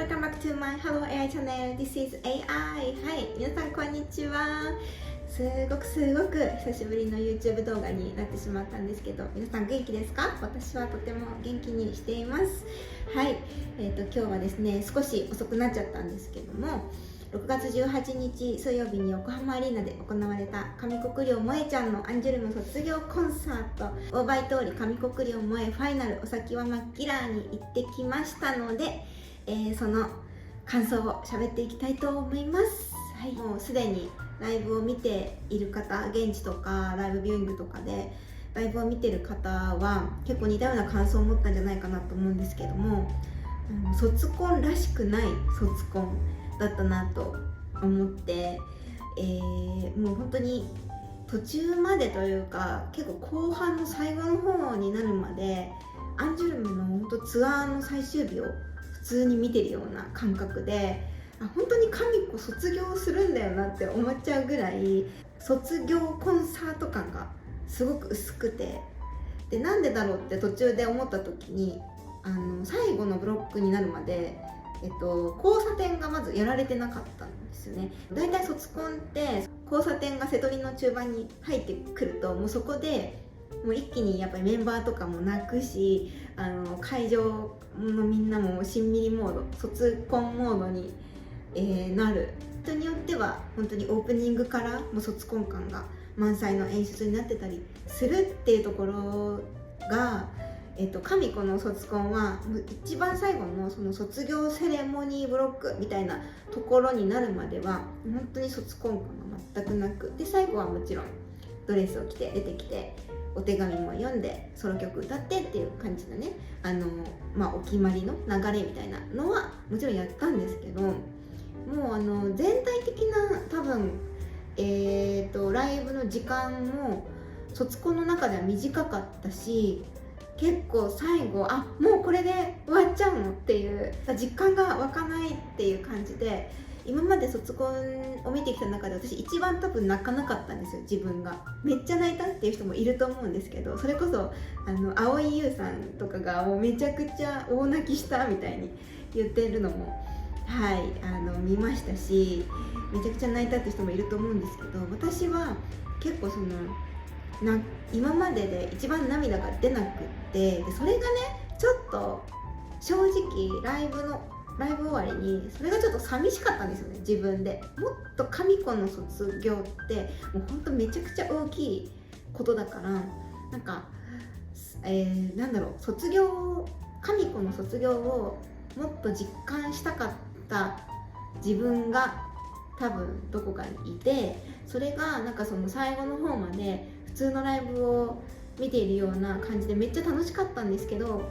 welcome back to my Hello AI channel. This is AI. はい、皆さんこんにちは。すごく久しぶりの YouTube 動画になってしまったんですけど、皆さん元気ですか？私はとても元気にしています。はい、今日はですね、少し遅くなっちゃったんですけども、6月18日水曜日に横浜アリーナで行われた上国料萌ちゃんのアンジュルム卒業コンサート、大倍通り上国料萌ファイナルお先は真っきらに行ってきましたので、その感想を喋っていきたいと思います。はい、もうすでにライブを見ている方、現地とかライブビューイングとかでライブを見てる方は結構似たような感想を持ったんじゃないかなと思うんですけども、卒コンらしくない卒コンだったなと思って、もう本当に途中までというか結構後半の最後の方になるまでアンジュルムの本当ツアーの最終日を普通に見てるような感覚で、本当に神子卒業するんだよなって思っちゃうぐらい卒業コンサート感がすごく薄くて、でなんでだろうって途中で思った時に最後のブロックになるまで交差点がまずやられてなかったんですよね。だいたい卒コンって交差点が瀬戸りの中盤に入ってくるともうそこでもう一気にやっぱりメンバーとかも泣くし、会場のみんなもしんみりモード、卒コンモードに、なる。人によっては本当にオープニングからもう卒コン感が満載の演出になってたりするっていうところが、神子の卒コンは一番最後のその卒業セレモニーブロックみたいなところになるまでは本当に卒コン感が全くなく、で最後はもちろんドレスを着て出てきてお手紙も読んでソロ曲歌ってっていう感じのね、お決まりの流れみたいなのはもちろんやったんですけど、もう全体的な多分ライブの時間も卒コンの中では短かったし、結構最後もうこれで終わっちゃうのっていう実感が湧かないっていう感じで、今まで卒コンを見てきた中で私一番多分泣かなかったんですよ。自分がめっちゃ泣いたっていう人もいると思うんですけど、それこそ蒼井優さんとかがもうめちゃくちゃ大泣きしたみたいに言ってるのも見ましたし、めちゃくちゃ泣いたって人もいると思うんですけど、私は結構今までで一番涙が出なくって、でそれがねちょっと正直ライブ終わりにそれがちょっと寂しかったんですよね、自分で。もっと神子の卒業ってもうほんとめちゃくちゃ大きいことだから、なんか、卒業、神子の卒業をもっと実感したかった自分が多分どこかにいて、それがなんかその最後の方まで普通のライブを見ているような感じでめっちゃ楽しかったんですけど、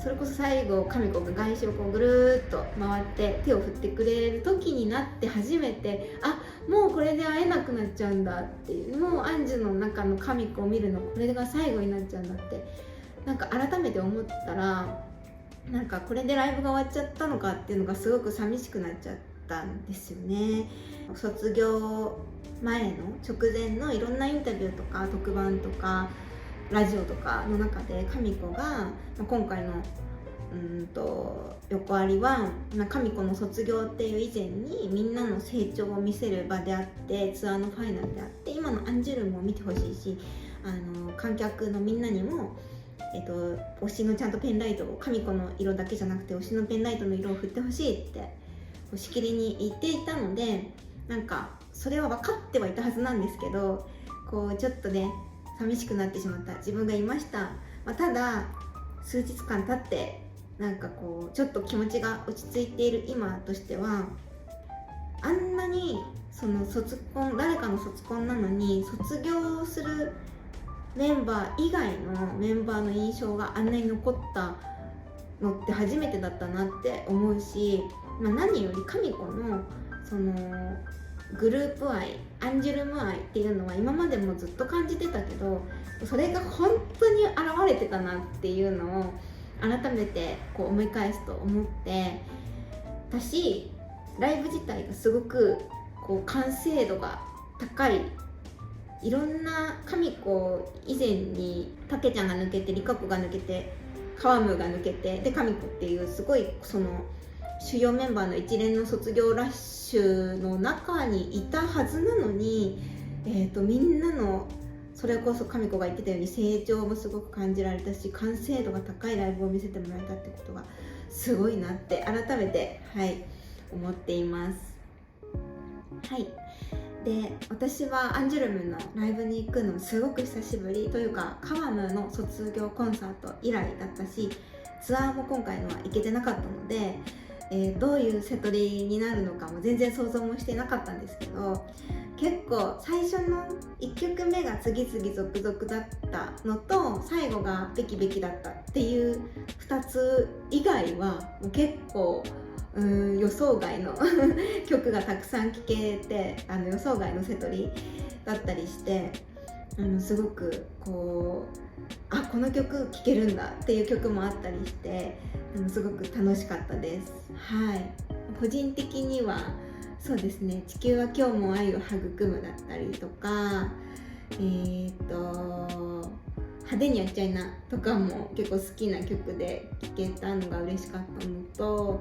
それこそ最後神子が外周をこうぐるーっと回って手を振ってくれる時になって初めてもうこれで会えなくなっちゃうんだっていう、もうアンジュの中の神子を見るのこれが最後になっちゃうんだってなんか改めて思ったら、なんかこれでライブが終わっちゃったのかっていうのがすごく寂しくなっちゃったんですよね。卒業前の直前のいろんなインタビューとか特番とかラジオとかの中で神子が今回の横ありは神子の卒業っていう以前にみんなの成長を見せる場であって、ツアーのファイナルであって、今のアンジュルムを見てほしいし、観客のみんなにも推しのちゃんとペンライトを神子の色だけじゃなくて推しのペンライトの色を振ってほしいってしきりに言っていたので、なんかそれは分かってはいたはずなんですけど、こうちょっとね寂しくなってしまった自分がいました。ただ数日間経ってなんかこうちょっと気持ちが落ち着いている今としては、あんなにその卒コン、誰かの卒コンなのに卒業するメンバー以外のメンバーの印象があんなに残ったのって初めてだったなって思うし、何より神子のそのグループ愛、アンジュルム愛っていうのは今までもずっと感じてたけど、それが本当に現れてたなっていうのを改めてこう思い返すと思ってたし、ライブ自体がすごくこう完成度が高い、いろんな神子以前にたけちゃんが抜けてリカ子が抜けてカワムが抜けて、でカミコっていうすごいその主要メンバーの一連の卒業ラッシュの中にいたはずなのに、みんなのそれこそカミコが言ってたように成長もすごく感じられたし、完成度が高いライブを見せてもらえたってことがすごいなって改めて、はい、思っています。はい、で私はアンジュルムのライブに行くのすごく久しぶりというか、カワムの卒業コンサート以来だったし、ツアーも今回のは行けてなかったので、どういうセトリになるのかも全然想像もしてなかったんですけど、結構最初の1曲目が次々続々だったのと、最後がベキベキだったっていう2つ以外はもう結構予想外の曲がたくさん聴けて、予想外のセトリだったりして、すごくこの曲聴けるんだっていう曲もあったりして、すごく楽しかったです。はい、個人的にはそうですね、地球は今日も愛を育むだったりとか、派手にやっちゃいなとかも結構好きな曲で聴けたのが嬉しかったのと、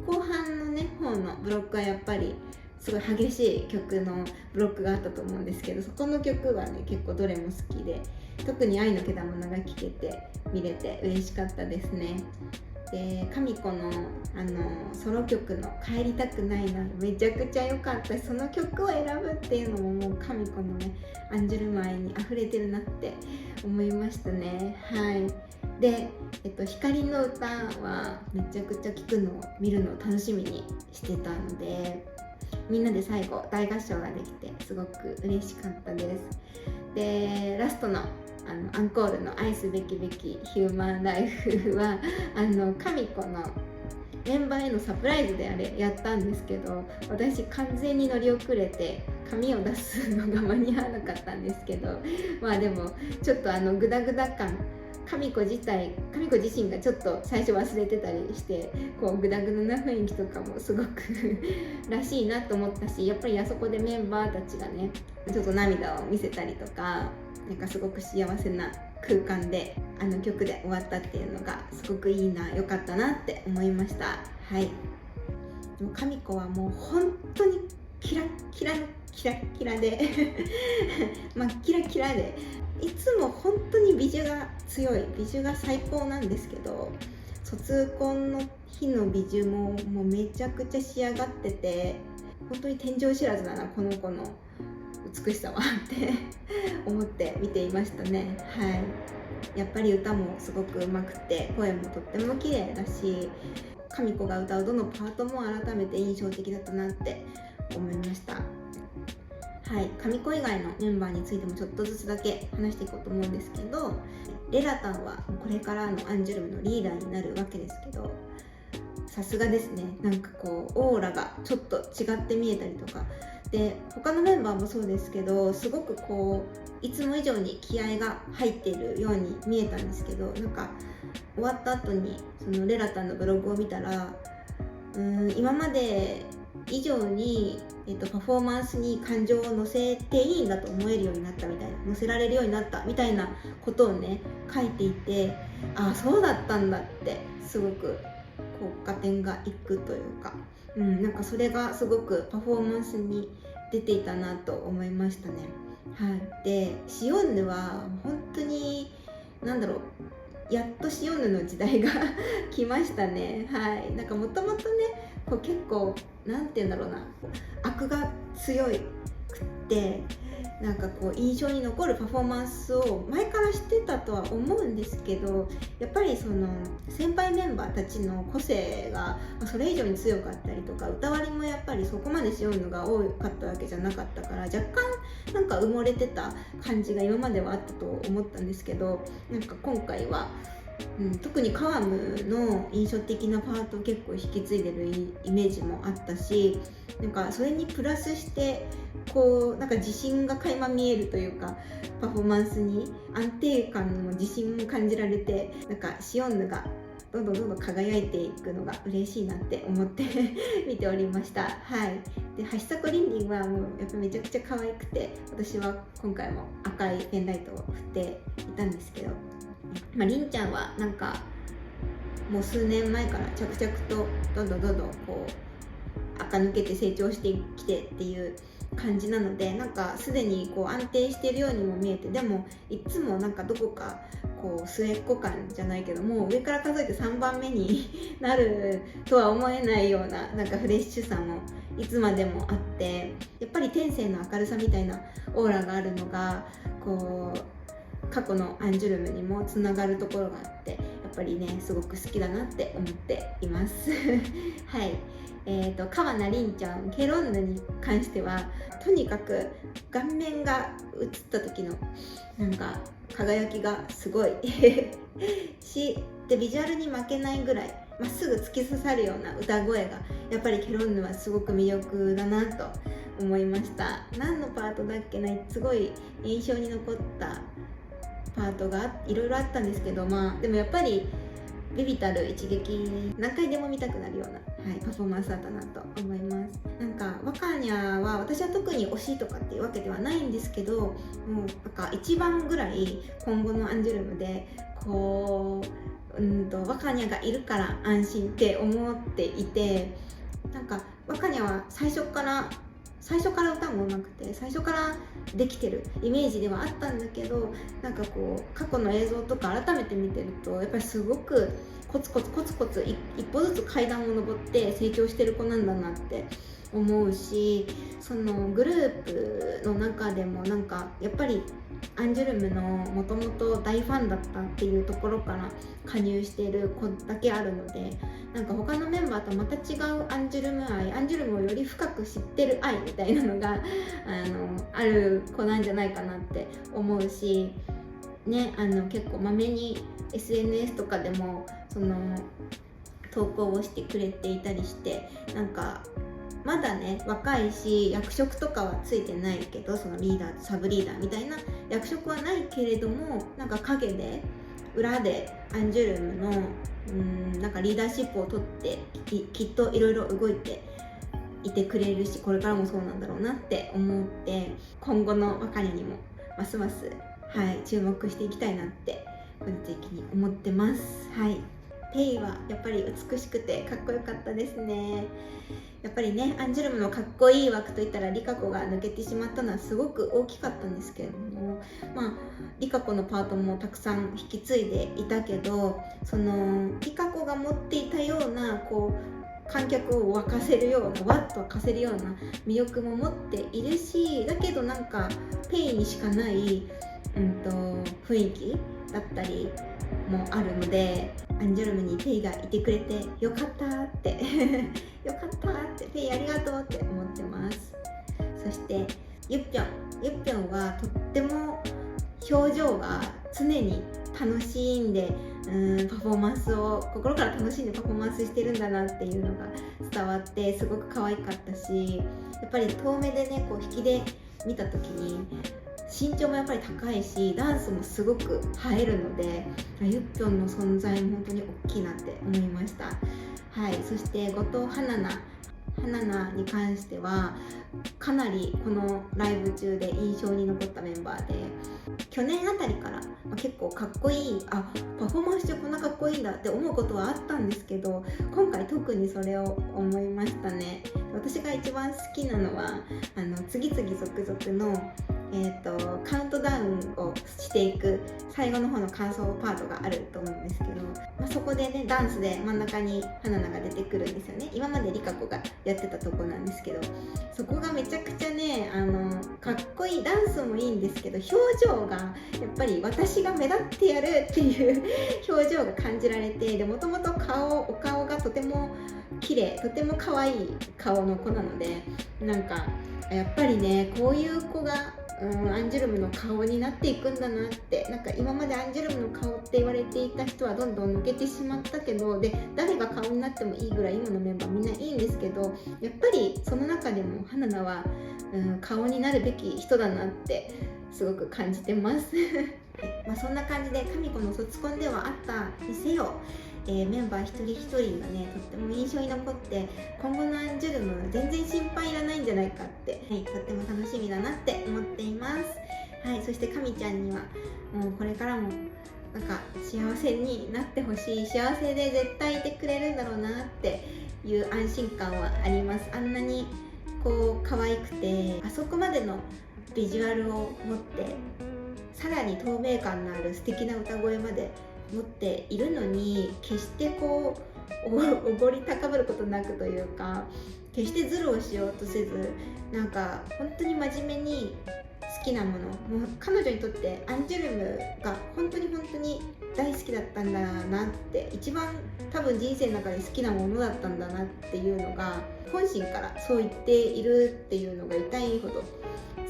後半のね方のブロックはやっぱりすごい激しい曲のブロックがあったと思うんですけど、そこの曲はね結構どれも好きで、特に愛のけだものが聴けて見れて嬉しかったですね。でカミコのソロ曲の帰りたくないな、めちゃくちゃ良かったし、その曲を選ぶっていうのももうカミコのねアンジュルム愛に溢れてるなって思いましたね。はい、で、光の歌はめちゃくちゃ聴くのを見るのを楽しみにしてたので、みんなで最後大合唱ができてすごく嬉しかったです。でラストのアンコールの愛すべきべきヒューマンライフはカミコのメンバーへのサプライズであれやったんですけど、私完全に乗り遅れて髪を出すのが間に合わなかったんですけど、まあでもちょっとグダグダ感、カミコ自身がちょっと最初忘れてたりして、こうグダグダな雰囲気とかもすごくらしいなと思ったし、やっぱりあそこでメンバーたちがねちょっと涙を見せたりとか、なんかすごく幸せな空間で曲で終わったっていうのがすごくいいな、良かったなって思いました。はい、もうカミコはもう本当にキラキラのキラキラでまあキラキラで、いつも本当に美女が強い、美女が最高なんですけど、卒コンの日の美女ももうめちゃくちゃ仕上がってて、本当に天井知らずだなこの子の美しさはって思って見ていましたね。はい、やっぱり歌もすごく上手くて、声もとっても綺麗だし、カミコが歌うどのパートも改めて印象的だったなって思いました。はい、カミコ以外のメンバーについてもちょっとずつだけ話していこうと思うんですけど、レラタンはこれからのアンジュルムのリーダーになるわけですけど、さすがですね。なんかこうオーラがちょっと違って見えたりとかで、他のメンバーもそうですけど、すごくこういつも以上に気合が入っているように見えたんですけど、なんか終わった後にそのレラタンのブログを見たら、今まで以上に、パフォーマンスに感情を乗せていいんだと思えるようになったみたいな、乗せられるようになったみたいなことをね書いていて、ああそうだったんだってすごくこう合点がいくというか、なんかそれがすごくパフォーマンスに出ていたなと思いましたね。はい、でシオンヌは本当にやっとシオンヌの時代が来ましたね。はい、なんかもともとねこう結構悪が強いくって、なんかこう印象に残るパフォーマンスを前からしてたとは思うんですけど、やっぱりその先輩メンバーたちの個性がそれ以上に強かったりとか、歌割りもやっぱりそこまでしようのが多かったわけじゃなかったから、若干なんか埋もれてた感じが今まではあったと思ったんですけど、なんか今回は特にカワムの印象的なパートを結構引き継いでるイメージもあったし、なんかそれにプラスしてこうなんか自信が垣間見えるというか、パフォーマンスに安定感も自信も感じられて、なんかシオンヌがどんどん輝いていくのが嬉しいなって思って見ておりました。はい、でハシサコリンリンはもうやっぱめちゃくちゃ可愛くて、私は今回も赤いペンライトを振っていたんですけど、リンちゃんはなんかもう数年前から着々とどんどんこう垢抜けて成長してきてっていう感じなので、なんかすでにこう安定しているようにも見えて、でもいつもなんかどこかこう末っ子感じゃないけども、上から数えて3番目になるとは思えないような、なんかフレッシュさもいつまでもあって、やっぱり天性の明るさみたいなオーラがあるのがこう過去のアンジュルムにもつながるところがあって、やっぱりねすごく好きだなって思っていますはい。川名凛ちゃんケロンヌに関しては、とにかく顔面が映った時のなんか輝きがすごいし、でビジュアルに負けないぐらいまっすぐ突き刺さるような歌声がやっぱりケロンヌはすごく魅力だなと思いました。何のパートだっけな、すごい印象に残ったパートがいろいろあったんですけど、でもやっぱりビビたる一撃、何回でも見たくなるような、パフォーマンスだったなと思います。なんかワカニャは私は特に推しとかっていうわけではないんですけど、もうなんか一番ぐらい今後のアンジュルムでこうワカニャがいるから安心って思っていて、なんかワカニャは最初から歌も上手くて最初からできてるイメージではあったんだけど、なんかこう過去の映像とか改めて見てるとやっぱりすごくコツコツ一歩ずつ階段を上って成長してる子なんだなって思うし、そのグループの中でもなんかやっぱりアンジュルムのもともと大ファンだったっていうところから加入している子だけあるので、なんか他のメンバーとまた違うアンジュルム愛、アンジュルムをより深く知ってる愛みたいなのがある子なんじゃないかなって思うしね、結構まめに SNS とかでもその投稿をしてくれていたりして、なんかまだね若いし役職とかはついてないけど、そのリーダーサブリーダーみたいな役職はないけれども、なんか陰で裏でアンジュルムのなんかリーダーシップを取ってきっといろいろ動いていてくれるし、これからもそうなんだろうなって思って、今後のワカニャにもますます、注目していきたいなって個人的に思ってます。ペイはやっぱり美しくてかっこよかったですね。やっぱりねアンジュルムのかっこいい枠といったらリカコが抜けてしまったのはすごく大きかったんですけれども、リカコのパートもたくさん引き継いでいたけど、そのリカコが持っていたようなこう観客を沸かせるような、ワッと沸かせるような魅力も持っているし、だけどなんかペイにしかない雰囲気だったりもあるので、アンジュルムにペイがいてくれてよかったってよかったってペイありがとうって思ってます。そしてユッピョンはとっても表情が常に楽しんでパフォーマンスを心から楽しんでパフォーマンスしてるんだなっていうのが伝わってすごく可愛かったし、やっぱり遠目でねこう引きで見た時に身長もやっぱり高いしダンスもすごく映えるので、ユッピョンの存在も本当に大きいなって思いました。そして後藤花菜に関してはかなりこのライブ中で印象に残ったメンバーで、去年あたりから結構かっこいい、パフォーマンス中こんなかっこいいんだって思うことはあったんですけど、今回特にそれを思いましたね。私が一番好きなのは次々続々のカウントダウンをしていく最後の方の感想パートがあると思うんですけど、そこでねダンスで真ん中に花菜が出てくるんですよね。今までリカ子がやってたとこなんですけど、そこがめちゃくちゃねかっこいい、ダンスもいいんですけど表情がやっぱり私が目立ってやるっていう表情が感じられて、でもともとお顔がとても綺麗、とても可愛い顔の子なので、なんかやっぱりねこういう子がアンジュルムの顔になっていくんだなって、なんか今までアンジュルムの顔って言われていた人はどんどん抜けてしまったけど、で誰が顔になってもいいぐらい今のメンバーみんないいんですけど、やっぱりその中でも花菜は、顔になるべき人だなってすごく感じてますそんな感じで神子の卒コンではあったにせよ、メンバー一人一人がねとっても印象に残って、今後のアンジュルム全然心配いらないんじゃないかって、とっても楽しみだなって思っています。そして神ちゃんにはもうこれからもなんか幸せになってほしい、幸せで絶対いてくれるんだろうなっていう安心感はあります。あんなにこう可愛くて、あそこまでのビジュアルを持って、さらに透明感のある素敵な歌声まで持っているのに、決してこうおごり高ぶることなくというか、決してズルをしようとせず、なんか本当に真面目に好きなもの、もう彼女にとってアンジュルムが本当に大好きだったんだなって、一番多分人生の中で好きなものだったんだなっていうのが、本心からそう言っているっていうのが痛いほど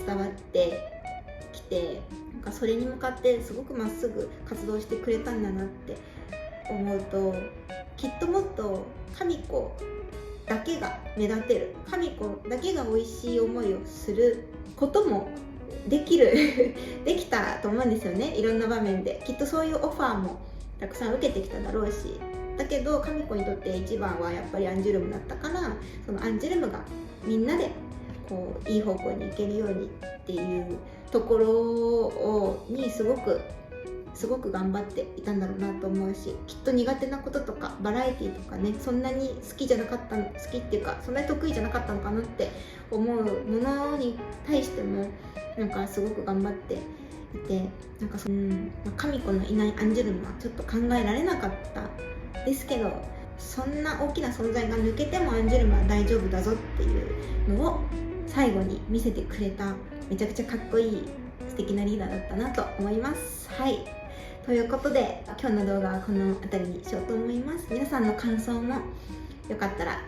伝わってきて、なんかそれに向かってすごくまっすぐ活動してくれたんだなって思うと、きっともっと神子だけが目立てる、神子だけが美味しい思いをすることもできたと思うんですよね。いろんな場面できっとそういうオファーもたくさん受けてきただろうし、だけど神子にとって一番はやっぱりアンジュルムだったから、そのアンジュルムがみんなでこういい方向に行けるようにっていうところにすごく頑張っていたんだろうなと思うし、きっと苦手なこととかバラエティとかね、そんなに好きっていうかそんなに得意じゃなかったのかなって思うものに対してもなんかすごく頑張っていて、なんか神子のいないアンジュルムはちょっと考えられなかったですけど、そんな大きな存在が抜けてもアンジュルムは大丈夫だぞっていうのを最後に見せてくれた、めちゃくちゃかっこいい素敵なリーダーだったなと思います。はい、ということで今日の動画はこの辺りにしようと思います。皆さんの感想もよかったら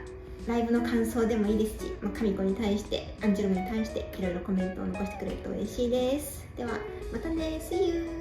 ライブの感想でもいいですし、神子に対してアンジュルムに対していろいろコメントを残してくれると嬉しいです。ではまたね、See you!